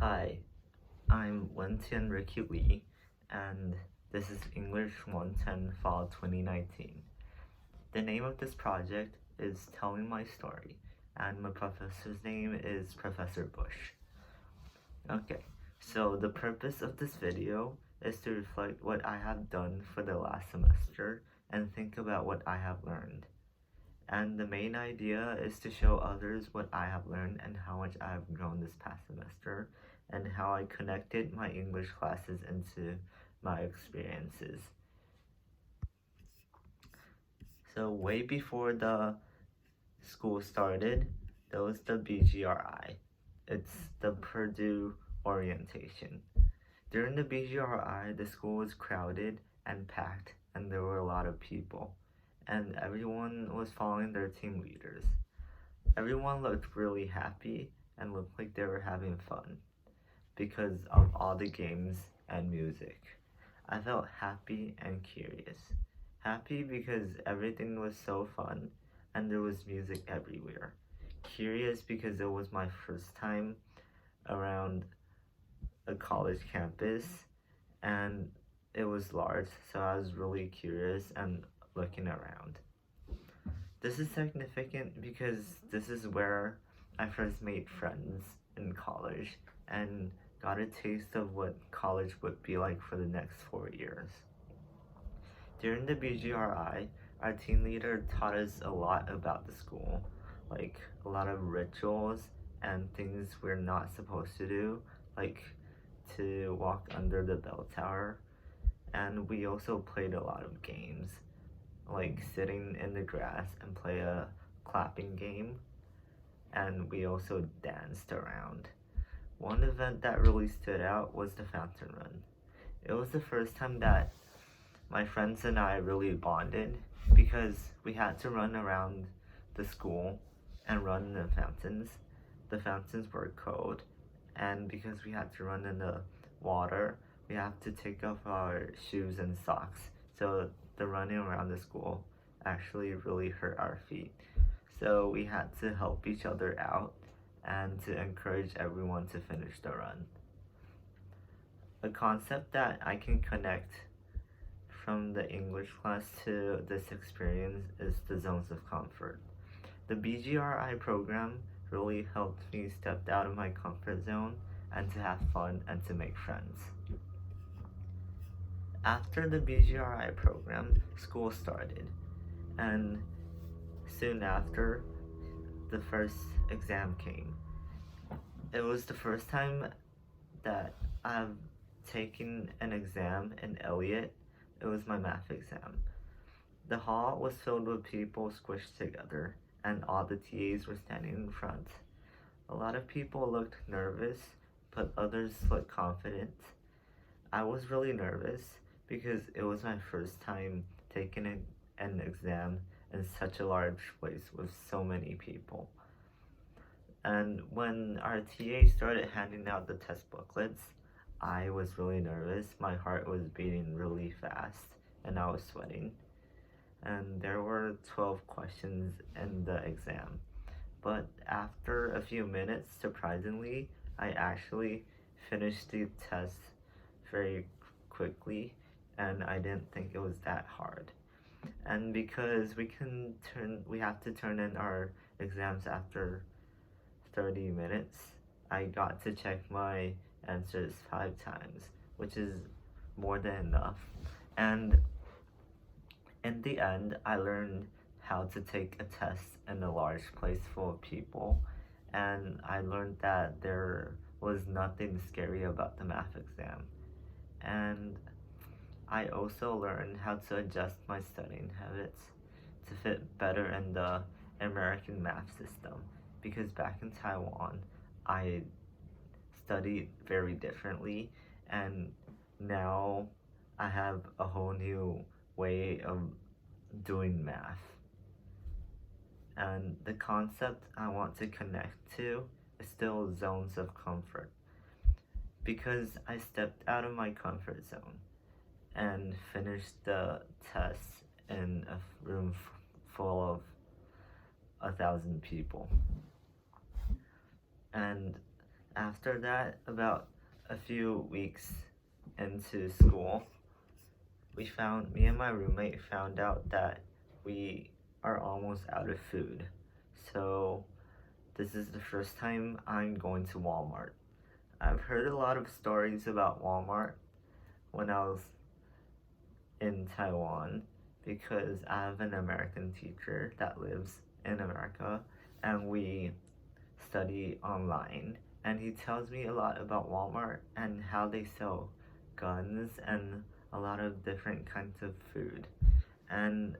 Hi, I'm Wen-Tien Lee, and this is English 110 Fall 2019. The name of this project is Telling My Story, and my professor's name is Professor Bush. Okay, so the purpose of this video is to reflect what I have done for the last semester and think about what I have learned. And the main idea is to show others what I have learned and how much I have grown this past semester and how I connected my English classes into my experiences. So way before the school started, there was the BGRI. It's the Purdue orientation. During the BGRI, the school was crowded and packed and there were a lot of people. And everyone was following their team leaders. Everyone looked really happy and looked like they were having fun because of all the games and music. I felt happy and curious. Happy because everything was so fun and there was music everywhere. Curious because it was my first time around a college campus and it was large, so I was really curious and looking around. This is significant because this is where I first made friends in college and got a taste of what college would be like for the next 4 years. During the BGRI, our team leader taught us a lot about the school, like a lot of rituals and things we're not supposed to do, like to walk under the bell tower. And we also played a lot of games, like sitting in the grass and play a clapping game, and we also danced around. One event that really stood out was the fountain run. It was the first time that my friends and I really bonded because we had to run around the school and run in the fountains. The fountains were cold, and because we had to run in the water, we have to take off our shoes and socks. So the running around the school actually really hurt our feet. So we had to help each other out and to encourage everyone to finish the run. A concept that I can connect from the English class to this experience is the zones of comfort. The BGRI program really helped me step out of my comfort zone and to have fun and to make friends. After the BGRI program, school started, and soon after, the first exam came. It was the first time that I've taken an exam in Elliott. It was my math exam. The hall was filled with people squished together, and all the TAs were standing in front. A lot of people looked nervous, but others looked confident. I was really nervous because it was my first time taking an exam in such a large place with so many people. And when our TA started handing out the test booklets, I was really nervous. My heart was beating really fast and I was sweating. And there were 12 questions in the exam. But after a few minutes, surprisingly, I actually finished the test very quickly and I didn't think it was that hard. And because we have to turn in our exams after 30 minutes, I got to check my answers 5 times, which is more than enough. And in the end, I learned how to take a test in a large place full of people, and I learned that there was nothing scary about the math exam. And I also learned how to adjust my studying habits to fit better in the American math system, because back in Taiwan, I studied very differently, and now I have a whole new way of doing math. And the concept I want to connect to is still zones of comfort, because I stepped out of my comfort zone and finished the test in a room full of 1,000 people. And After that, about a few weeks into school, me and my roommate found out that we are almost out of food. So this is the first time I'm going to Walmart. I've heard a lot of stories about Walmart when I was in Taiwan because I have an American teacher that lives in America and we study online, and he tells me a lot about Walmart and how they sell guns and a lot of different kinds of food. And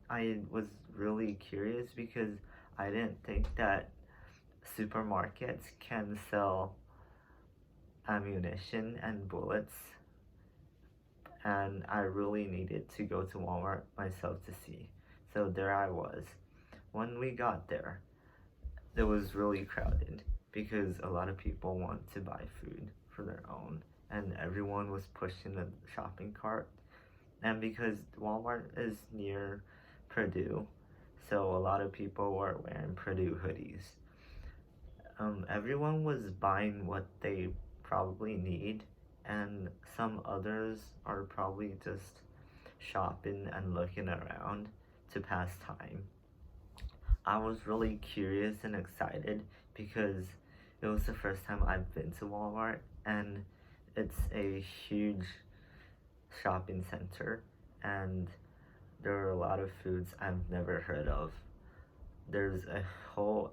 I was really curious because I didn't think that supermarkets can sell ammunition and bullets, and I really needed to go to Walmart myself to see. So there I was. When we got there, it was really crowded because a lot of people want to buy food for their own, and everyone was pushing the shopping cart. And because Walmart is near Purdue, so a lot of people were wearing Purdue hoodies. Everyone was buying what they probably need, and some others are probably just shopping and looking around to pass time. I was really curious and excited because it was the first time I've been to Walmart, and it's a huge shopping center, and there are a lot of foods I've never heard of. There's a whole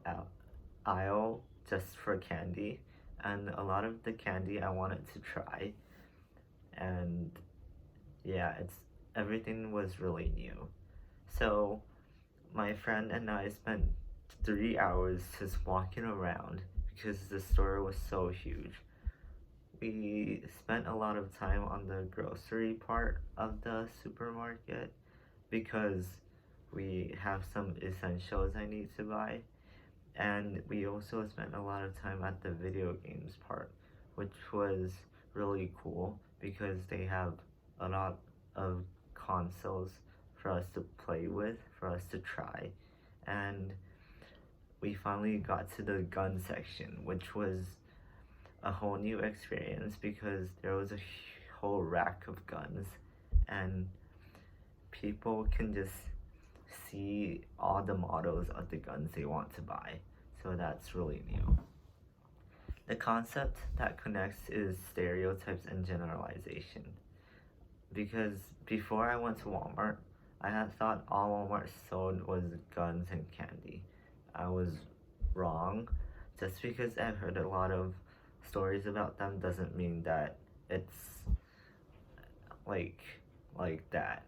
aisle just for candy, and a lot of the candy I wanted to try, and yeah, everything was really new. So my friend and I spent 3 hours just walking around because the store was so huge. We spent a lot of time on the grocery part of the supermarket because we have some essentials I need to buy. And we also spent a lot of time at the video games part, which was really cool because they have a lot of consoles for us to play with, for us to try. And we finally got to the gun section, which was a whole new experience because there was a whole rack of guns, and people can just see all the models of the guns they want to buy. So that's really new. The concept that connects is stereotypes and generalization. Because before I went to Walmart, I had thought all Walmart sold was guns and candy. I was wrong. Just because I've heard a lot of stories about them doesn't mean that it's like that.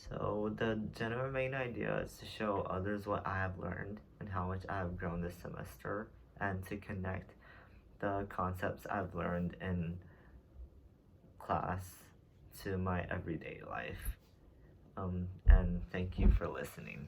So the general main idea is to show others what I have learned and how much I have grown this semester, and to connect the concepts I've learned in class to my everyday life. And thank you for listening.